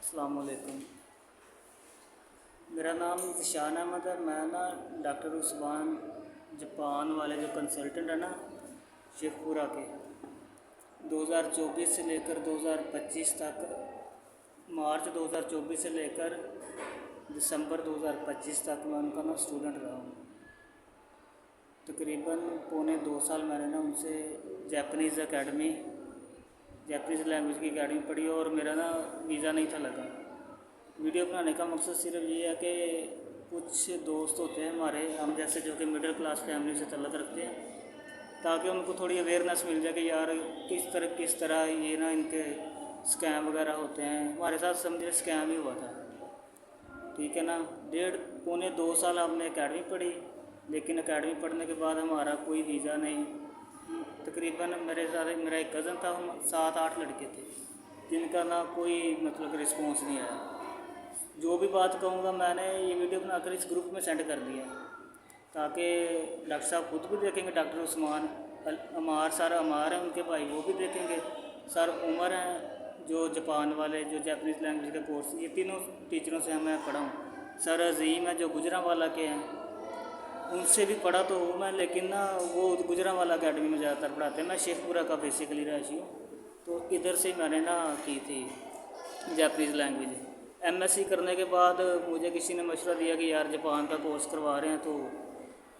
अस्सलाम वालेकुम। मेरा नाम ज़िशान अहमद है। मैं ना डॉक्टर उस्मान जापान वाले जो कंसल्टेंट है ना शेखपुरा के 2024 से लेकर 2025 तक, मार्च 2024 से लेकर दिसंबर 2025 तक मैं उनका ना स्टूडेंट रहा हूँ। तकरीबन पौने 2 साल मैंने ना उनसे जापानीज़ लैंग्वेज की अकेडमी पढ़ी और मेरा ना वीज़ा नहीं था लगा। वीडियो बनाने का मकसद सिर्फ ये है कि कुछ दोस्त होते हैं हमारे, हम जैसे जो कि मिडिल क्लास फैमिली से तल्लुक़ रखते हैं, ताकि उनको थोड़ी अवेयरनेस मिल जाए कि यार किस तरह ये ना इनके स्कैम वगैरह होते हैं। हमारे साथ समझे स्कैम ही हुआ था, ठीक है ना। पौने 2 साल हमने अकेडमी पढ़ी, लेकिन अकेडमी पढ़ने के बाद हमारा कोई वीज़ा नहीं। तकरीबन मेरे साथ मेरा एक कज़न था, हम 7-8 लड़के थे जिनका ना कोई मतलब रिस्पॉन्स नहीं आया। जो भी बात कहूँगा मैंने ये वीडियो बनाकर इस ग्रुप में सेंड कर दिया ताकि डॉक्टर साहब खुद भी देखेंगे, डॉक्टर उस्मान अमार सर अमार हैं उनके भाई, वो भी देखेंगे, सर उमर हैं जो जापान वाले जो जापानीज़ लैंग्वेज का कोर्स, ये तीनों टीचरों से मैं पढ़ा हूँ। सर अजीम है जो गुजरांवाला के हैं, उनसे भी पढ़ा तो हूँ मैं, लेकिन ना वो गुजरांवाला अकेडमी में ज़्यादातर पढ़ाते हैं। मैं शेखपुरा का बेसिकली रहायशी हूँ, तो इधर से मैंने ना की थी जापानीज़ लैंग्वेज। एमएससी करने के बाद मुझे किसी ने मशवरा दिया कि यार जापान का कोर्स करवा रहे हैं तो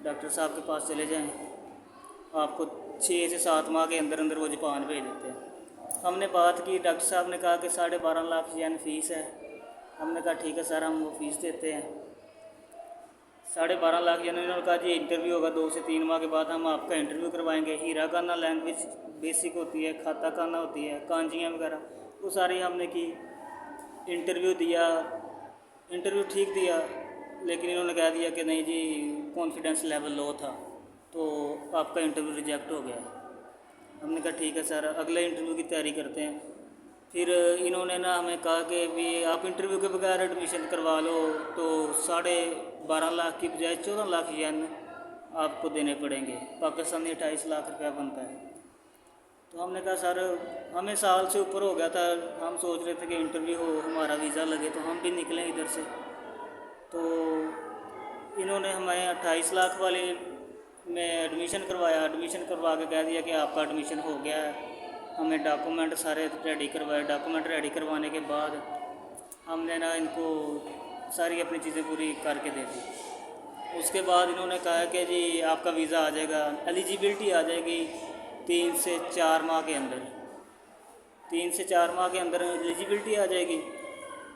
डॉक्टर साहब के पास चले जाएं, आपको 6 से 7 माह के अंदर अंदर वो जापान भेज देते हैं। हमने बात की, डॉक्टर साहब ने कहा कि 12.5 लाख येन फ़ीस है। हमने कहा ठीक है सर, हम वो फ़ीस देते हैं। 12.5 लाख येन। उन्होंने कहा जी इंटरव्यू होगा 2 से 3 माह के बाद, हम आपका इंटरव्यू करवाएंगे। हीरा काना लैंग्वेज बेसिक होती है, खाता काना होती है, कांजियाँ वगैरह, वो सारी हमने की। इंटरव्यू दिया, इंटरव्यू ठीक दिया, लेकिन इन्होंने कह दिया कि नहीं जी कॉन्फिडेंस लेवल लो था, तो आपका इंटरव्यू रिजेक्ट हो गया। हमने कहा ठीक है सर, अगले इंटरव्यू की तैयारी करते हैं। फिर इन्होंने ना हमें कहा कि भी आप इंटरव्यू के बगैर एडमिशन करवा लो, तो 12.5 लाख की बजाय 14 लाख येन आपको देने पड़ेंगे, पाकिस्तानी 28 लाख रुपया बनता है। तो हमने कहा सर, हमें साल से ऊपर हो गया था, हम सोच रहे थे कि इंटरव्यू हो, हमारा वीज़ा लगे तो हम भी निकलें इधर से। तो इन्होंने हमें 28 लाख वाले में एडमिशन करवाया। एडमिशन करवा के कह दिया कि आपका एडमिशन हो गया है। हमें डॉक्यूमेंट सारे रेडी करवाए। डॉक्यूमेंट रेडी करवाने के बाद हमने ना इनको सारी अपनी चीज़ें पूरी करके दे दी। उसके बाद इन्होंने कहा कि जी आपका वीज़ा आ जाएगा, एलिजिबिलिटी आ जाएगी 3 से 4 माह के अंदर। 3 से 4 माह के अंदर एलिजिबिलिटी आ जाएगी।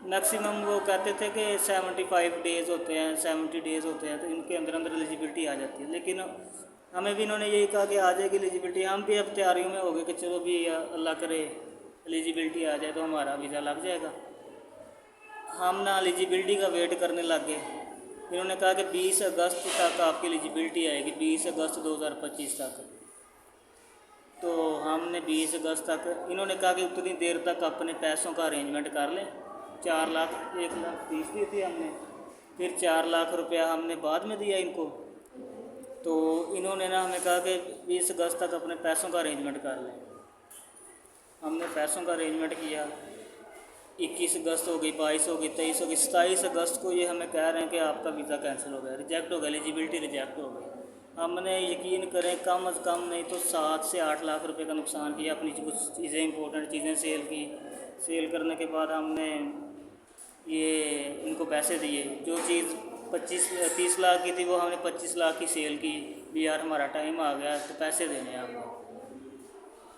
मैक्सिमम वो कहते थे कि 75 डेज़ होते हैं, 70 डेज़ होते हैं, तो इनके अंदर अंदर एलिजिबिलिटी आ जाती है। लेकिन हमें भी इन्होंने यही कहा कि आ जाएगी एलिजिबिलिटी। हम भी अब तैयारियों में हो गए कि चलो भी अल्लाह करे एलिजिबिलिटी आ जाए तो हमारा वीज़ा लग जाएगा। हम ना एलिजिबिलिटी का वेट करने लग गए। इन्होंने कहा कि 20 अगस्त तक आपकी एलिजिबिलिटी आएगी, 20 अगस्त 2025 तक। तो हमने 20 अगस्त तक, इन्होंने कहा कि उतनी देर तक अपने पैसों का अरेंजमेंट कर लें। 1 लाख फीस दी थी हमने, फिर 4 लाख रुपया हमने बाद में दिया इनको। तो इन्होंने ना हमें कहा कि 20 अगस्त तक अपने पैसों का अरेंजमेंट कर लें। हमने पैसों का अरेंजमेंट किया। 21 अगस्त हो गई, 22 हो गई, 23 हो गई, 27 अगस्त को ये हमें कह रहे हैं कि आपका वीज़ा कैंसिल हो गया, रिजेक्ट हो गया, एलिजिबिलिटी रिजेक्ट हो गई। हमने यकीन करें कम अज़ कम नहीं तो 7 से 8 लाख रुपए का नुकसान किया। अपनी कुछ चीज़ें इंपॉर्टेंट चीज़ें सेल की। सेल करने के बाद हमने ये इनको पैसे दिए। जो चीज़ 30 लाख की थी वो हमने 25 लाख की सेल की। भी यार हमारा टाइम आ गया तो पैसे देने हैं आपको।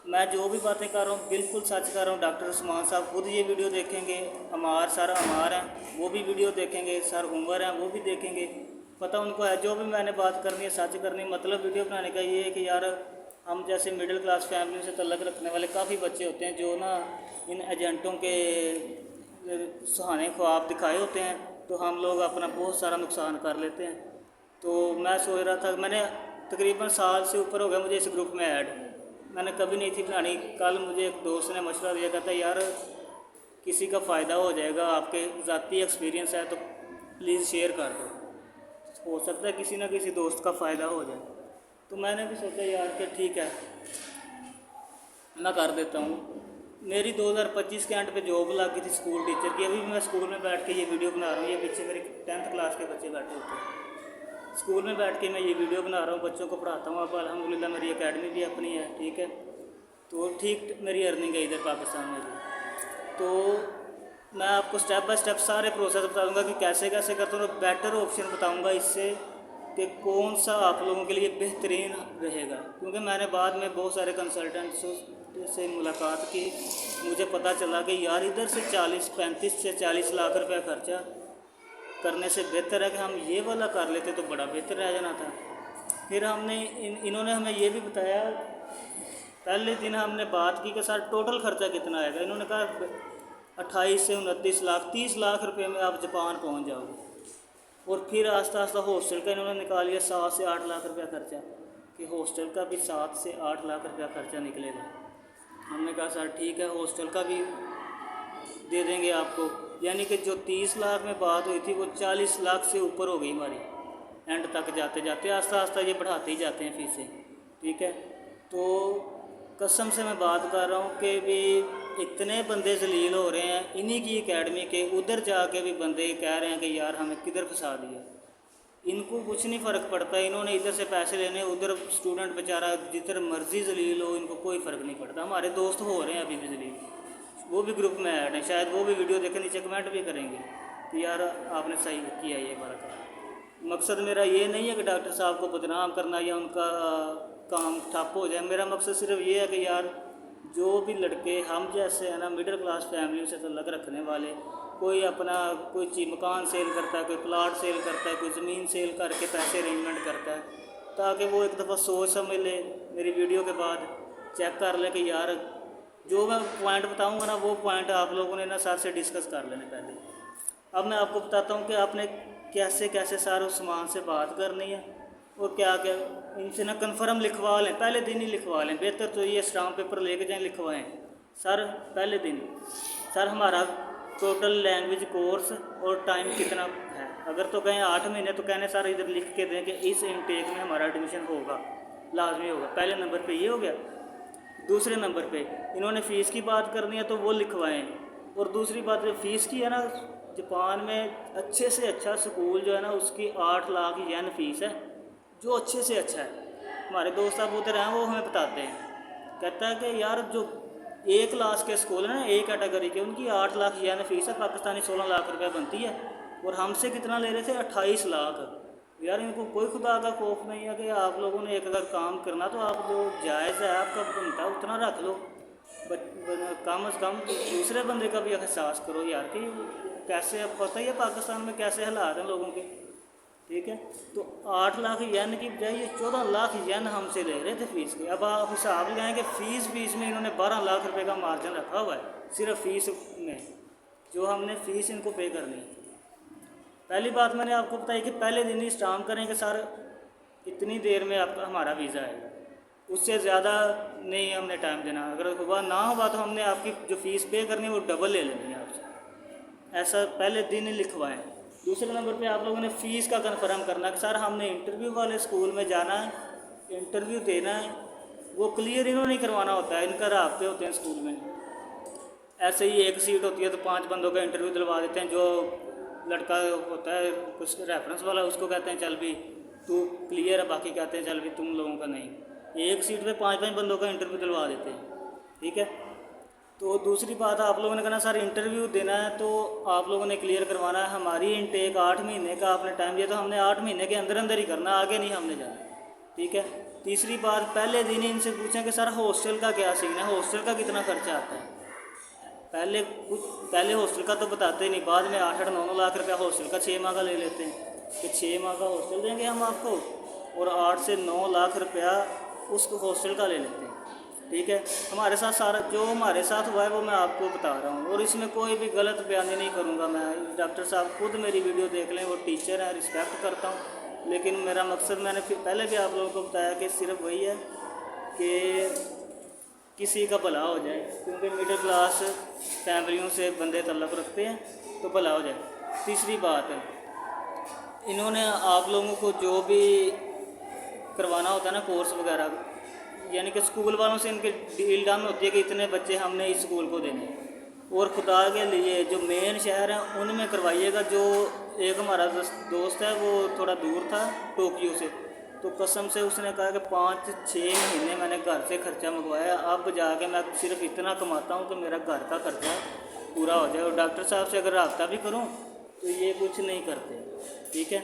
मैं जो भी बातें कर रहा हूँ बिल्कुल सच कर रहा हूँ। डॉक्टर उस्मान साहब खुद ये वीडियो देखेंगे, अमार सर अमार हैं वो भी वीडियो देखेंगे, सर उमर हैं वो भी देखेंगे। पता उनको है जो भी मैंने बात करनी है सच करनी। मतलब वीडियो बनाने का ये है कि यार हम जैसे मिडिल क्लास फैमिली से तल्लुक़ रखने वाले काफ़ी बच्चे होते हैं जो ना इन एजेंटों के सुहाने ख्वाब दिखाए होते हैं, तो हम लोग अपना बहुत सारा नुकसान कर लेते हैं। तो मैं सोच रहा था, मैंने तकरीबन साल से ऊपर हो गया मुझे इस ग्रुप में ऐड, मैंने कभी नहीं थी बनानी। कल मुझे एक दोस्त ने मशवरा दिया, कहता यार किसी का फ़ायदा हो जाएगा, आपके ज़ाती एक्सपीरियंस है तो प्लीज़ शेयर कर दो, हो सकता है किसी ना किसी दोस्त का फ़ायदा हो जाए। तो मैंने भी सोचा यार कि ठीक है मैं कर देता हूँ। मेरी 2025 के एंड पे जॉब लग गई थी स्कूल टीचर की। अभी भी मैं स्कूल में बैठ के ये वीडियो बना रहा हूँ। ये पीछे मेरे 10th क्लास के बच्चे बैठे होते हैं। स्कूल में बैठ के मैं ये वीडियो बना रहा हूँ, बच्चों को पढ़ाता हूँ। अब अल्हम्दुलिल्लाह मेरी एकेडमी भी अपनी है, ठीक है। तो ठीक मेरी अर्निंग है इधर पाकिस्तान में भी। तो मैं आपको स्टेप बाय स्टेप सारे प्रोसेस बता दूँगा कि कैसे कैसे करते हो। बेटर ऑप्शन बताऊँगा इससे कि कौन सा आप लोगों के लिए बेहतरीन रहेगा, क्योंकि मैंने बाद में बहुत सारे कंसल्टेंट्स से मुलाकात की। मुझे पता चला कि यार इधर से 35 से 40 लाख रुपया खर्चा करने से बेहतर है कि हम ये वाला कर लेते तो बड़ा बेहतर रह जाना था। फिर हमने इन्होंने हमें ये भी बताया, पहले दिन हमने बात की कि सर टोटल खर्चा कितना आएगा। इन्होंने कहा 28 से 29 लाख, 30 लाख रुपए में आप जापान पहुंच जाओगे। और फिर आस्ता आस्ता हॉस्टल का इन्होंने निकाल लिया 7 से 8 लाख रुपया खर्चा, कि हॉस्टल का भी 7 से 8 लाख रुपया खर्चा निकलेगा। हमने कहा सर ठीक है, हॉस्टल का भी दे देंगे आपको। यानी कि जो 30 लाख में बात हुई थी वो 40 लाख से ऊपर हो गई हमारी। एंड तक जाते जाते आस्ता आस्ता ये बढ़ाते ही जाते हैं फीसें, ठीक है। तो कसम से मैं बात कर रहा हूँ कि भी इतने बंदे जलील हो रहे हैं इन्हीं की एकेडमी के, उधर जाके भी बंदे कह रहे हैं कि यार हमें किधर फंसा दिया। इनको कुछ नहीं फ़र्क पड़ता, इन्होंने इधर से पैसे लेने, उधर स्टूडेंट बेचारा जिधर मर्जी जलील हो, इनको कोई फ़र्क नहीं पड़ता। हमारे दोस्त हो रहे हैं अभी भी जलील, वो भी ग्रुप में ऐड हैं, शायद वो भी वीडियो देखें, नीचे कमेंट भी करेंगे कि यार आपने सही किया ये वाला काम। मकसद मेरा ये नहीं है कि डॉक्टर साहब को बदनाम करना या उनका काम ठप हो जाए। मेरा मकसद सिर्फ ये है कि यार जो भी लड़के हम जैसे हैं ना, मिडिल क्लास फैमिली से तल्लक रखने वाले, कोई अपना कोई चीज़ मकान सेल करता है, कोई प्लाट सेल करता है, कोई ज़मीन सेल करके पैसे अरेंजमेंट करता है, ताकि वो एक दफ़ा सोच समझ ले, मेरी वीडियो के बाद चेक कर ले कि यार जो मैं पॉइंट बताऊंगा ना वो पॉइंट आप लोगों ने ना सर से डिस्कस कर लेने पहले। अब मैं आपको बताता हूँ कि आपने कैसे कैसे सारे सामान से बात करनी है और क्या क्या इनसे ना कन्फर्म लिखवा लें, पहले दिन ही लिखवा लें। बेहतर तो ये स्टाम्प पेपर लेके जाएँ लिखवाएँ सर पहले दिन। सर हमारा टोटल लैंग्वेज कोर्स और टाइम कितना है, अगर तो कहें 8 महीने तो कहने सर इधर लिख के दें कि इस इनटेक में हमारा एडमिशन होगा, लाजमी होगा। पहले नंबर पे ये हो गया। दूसरे नंबर पे इन्होंने फ़ीस की बात करनी है तो वो लिखवाएं। और दूसरी बात जो फ़ीस की है ना, जापान में अच्छे से अच्छा स्कूल जो है ना उसकी 8 लाख येन फ़ीस है, जो अच्छे से अच्छा है। हमारे दोस्त साहब उधर हैं वो हमें बताते हैं, कहता है कि यार जो A क्लास के स्कूल है ना, A कैटेगरी के, उनकी 8 लाख येन फ़ीस है, पाकिस्तानी 16 लाख रुपये बनती है। और हमसे कितना ले रहे थे 28 लाख। यार इनको कोई खुदा का खौफ नहीं है कि आप लोगों ने एक अगर काम करना तो आप जो जायज़ है आपका बनता उतना रख लो, कम अज़ कम दूसरे बंदे का भी एहसास करो यार कि कैसे, अब पता ही है पाकिस्तान में कैसे हालात हैं लोगों के, ठीक है। तो 8 लाख येन की बजाय ये 14 लाख येन हमसे ले रहे थे फ़ीस के। अब आप हिसाब लगाएं कि फ़ीस में इन्होंने 12 लाख रुपए का मार्जिन रखा हुआ है सिर्फ फ़ीस में, जो हमने फ़ीस इनको पे करनी है। पहली बात मैंने आपको बताई कि पहले दिन ही स्टाम्प करें कि सर इतनी देर में आपका हमारा वीज़ा आएगा, उससे ज़्यादा नहीं हमने टाइम देना। अगर हुआ ना हुआ तो हमने आपकी जो फ़ीस पे करनी है वो डबल ले लेनी है आपसे, ऐसा पहले दिन ही लिखवाएं। दूसरे नंबर पे आप लोगों ने फ़ीस का कन्फर्म करना कि सर हमने इंटरव्यू वाले स्कूल में जाना है, इंटरव्यू देना है, वो क्लियर इन्होंने नहीं करवाना होता है, इनका राब्ते होते हैं स्कूल में। ऐसे ही एक सीट होती है तो 5 बंदों का इंटरव्यू दिलवा देते हैं, जो लड़का होता है कुछ रेफरेंस वाला उसको कहते हैं चल भी तू क्लियर है, बाकी कहते हैं चल भी तुम लोगों का नहीं। एक सीट पे 5 बंदों का इंटरव्यू दिलवा देते हैं, ठीक है। तो दूसरी बात आप लोगों ने कहना सर इंटरव्यू देना है तो आप लोगों ने क्लियर करवाना है। हमारी इनटेक 8 महीने का आपने टाइम दिया तो हमने 8 महीने के अंदर अंदर ही करना, आगे नहीं हमने जाना, ठीक है। तीसरी बात पहले दिन ही इनसे पूछें कि सर हॉस्टल का क्या सीन है, हॉस्टल का कितना खर्चा आता है। पहले हॉस्टल का तो बताते नहीं, बाद में 8-9 लाख रुपया हॉस्टल का 6 माह का ले लेते हैं कि 6 माह का हॉस्टल देंगे हम आपको, और 8 से 9 लाख रुपया उस हॉस्टल का ले लेते हैं, ठीक है। हमारे साथ सारा जो हमारे साथ हुआ है वो मैं आपको बता रहा हूँ, और इसमें कोई भी गलत बयानी नहीं करूँगा मैं। डॉक्टर साहब खुद मेरी वीडियो देख लें, वो टीचर हैं, रिस्पेक्ट करता हूँ, लेकिन मेरा मकसद मैंने पहले भी आप लोगों को बताया कि सिर्फ वही है कि किसी का भला हो जाए, क्योंकि मिडिल क्लास फैमिलियों से बंदे तल्लुक़ रखते हैं तो भला हो जाए। तीसरी बात है इन्होंने आप लोगों को जो भी करवाना होता है ना कोर्स वगैरह, यानी कि स्कूल वालों से इनकी डील डन होती है कि इतने बच्चे हमने इस स्कूल को देने हैं। और खुदा के लिए जो मेन शहर हैं उनमें करवाइएगा। जो एक हमारा दोस्त है वो थोड़ा दूर था टोक्यो से, तो कसम से उसने कहा कि 5-6 महीने मैंने घर से खर्चा मंगवाया, अब जाके मैं सिर्फ इतना कमाता हूँ कि मेरा घर का खर्चा पूरा हो जाए। और डॉक्टर साहब से अगर रब्ता भी करूँ तो ये कुछ नहीं करते। ठीक है,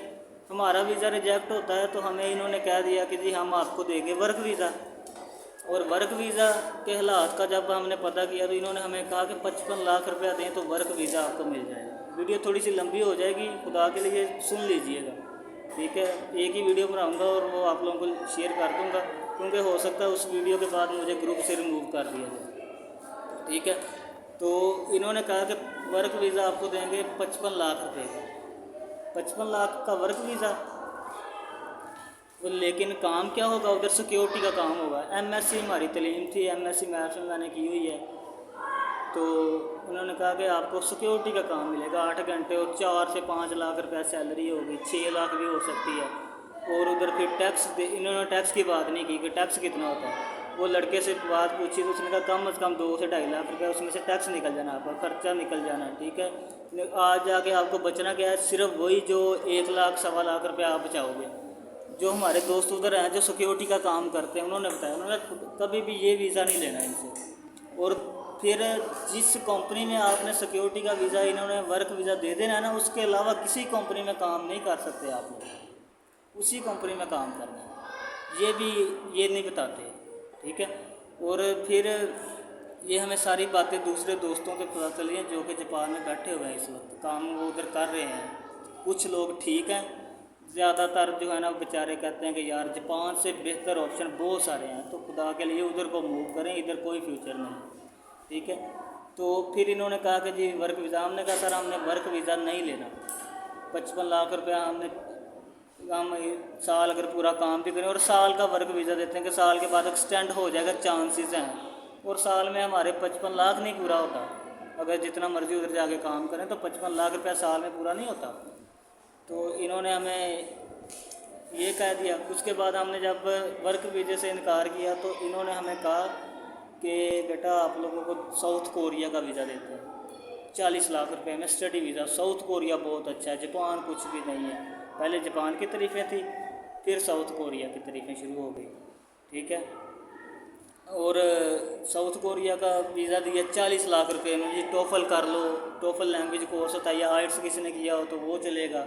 हमारा वीज़ा रिजेक्ट होता है तो हमें इन्होंने कह दिया कि जी हम आपको देंगे वर्क वीज़ा। और वर्क वीज़ा के हालात का जब हमने पता किया तो इन्होंने हमें कहा कि 55 लाख रुपया दें तो वर्क वीज़ा आपको मिल जाएगा। वीडियो थोड़ी सी लंबी हो जाएगी, खुदा के लिए सुन लीजिएगा। ठीक है, एक ही वीडियो बनाऊंगा और वो आप लोगों को शेयर कर दूंगा, क्योंकि हो सकता है उस वीडियो के बाद मुझे ग्रुप से रिमूव कर दिया जाए। ठीक है, तो इन्होंने कहा कि वर्क वीज़ा आपको देंगे 55 लाख रुपये का। 55 लाख का वर्क वीज़ा, लेकिन काम क्या होगा उधर? सिक्योरिटी का काम होगा। एमएससी हमारी तलीम थी, एमएससी मैथ्स में मैंने की हुई है। तो उन्होंने कहा कि आपको सिक्योरिटी का काम मिलेगा 8 घंटे और 4 से 5 लाख रुपया सैलरी होगी, 6 लाख भी हो सकती है। और उधर फिर टैक्स इन्होंने टैक्स की बात नहीं की कि टैक्स कितना होता है। वो लड़के से बात पूछी तो उसने कहा कम से कम 2 से 2.5 लाख रुपया उसमें से टैक्स निकल जाना, आपका खर्चा निकल जाना है। ठीक है, आज जाके आपको बचना क्या है? सिर्फ वही जो 1 लाख 1.25 लाख रुपया आप बचाओगे। जो हमारे दोस्त उधर हैं जो सिक्योरिटी का काम करते हैं उन्होंने बताया, उन्होंने कभी भी ये वीज़ा नहीं लेना इनसे। और फिर जिस कंपनी में आपने सिक्योरिटी का वीज़ा, इन्होंने वर्क वीज़ा दे देना है ना, उसके अलावा किसी कंपनी में काम नहीं कर सकते आप लोग, उसी कंपनी में काम करना है, ये भी ये नहीं बताते। ठीक है, और फिर ये हमें सारी बातें दूसरे दोस्तों से पता चली हैं जो कि जापान में बैठे हुए हैं इस वक्त, काम वो उधर कर रहे हैं। कुछ लोग ठीक हैं, ज़्यादातर जो है ना बेचारे कहते हैं कि यार जापान से बेहतर ऑप्शन बहुत सारे हैं, तो खुदा के लिए उधर को मूव करें, इधर कोई फ्यूचर नहीं। ठीक है, तो फिर इन्होंने कहा कि जी वर्क वीज़ा। हमने कहा सर हमने वर्क वीज़ा नहीं लेना, 55 लाख रुपया हम साल अगर पूरा काम भी करें और साल का वर्क वीज़ा देते हैं कि साल के बाद एक्सटेंड हो जाएगा, चांसेस हैं। और साल में हमारे 55 लाख नहीं पूरा होता, अगर जितना मर्ज़ी उधर जाके काम करें तो 55 लाख रुपया साल में पूरा नहीं होता। तो इन्होंने हमें ये कह दिया। उसके बाद हमने जब वर्क वीज़े से इनकार किया तो इन्होंने हमें कहा कि बेटा आप लोगों को साउथ कोरिया का वीज़ा देते हैं 40 लाख रुपए में स्टडी वीज़ा। साउथ कोरिया बहुत अच्छा है, जापान कुछ भी नहीं है। पहले जापान की तारीफ़ें थी, फिर साउथ कोरिया की तारीफ़ें शुरू हो गई। ठीक है, और साउथ कोरिया का वीज़ा दिया 40 लाख रुपए में। जी टोफल कर लो, टोफल लैंग्वेज कोर्स होता है, या आइट्स किसी ने किया हो तो वो चलेगा।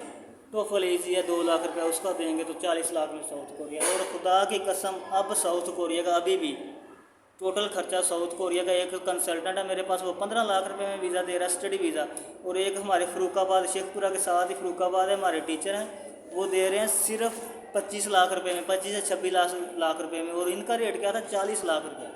टोफल ईजी है, 2 लाख रुपया उसका देंगे तो 40 लाख में साउथ कोरिया। और खुदा की कसम अब साउथ कोरिया का अभी भी टोटल खर्चा साउथ कोरिया का, एक कंसल्टेंट है मेरे पास वो 15 लाख रुपए में वीज़ा दे रहा है, स्टडी वीज़ा। और एक हमारे फ़रुखाबाद शेखपुरा के साथ ही फ़रुखाबाद है, हमारे टीचर हैं, वो दे रहे हैं सिर्फ 25 लाख रुपए में, 25 से 26 लाख रुपए में। और इनका रेट क्या था? 40 लाख रुपये।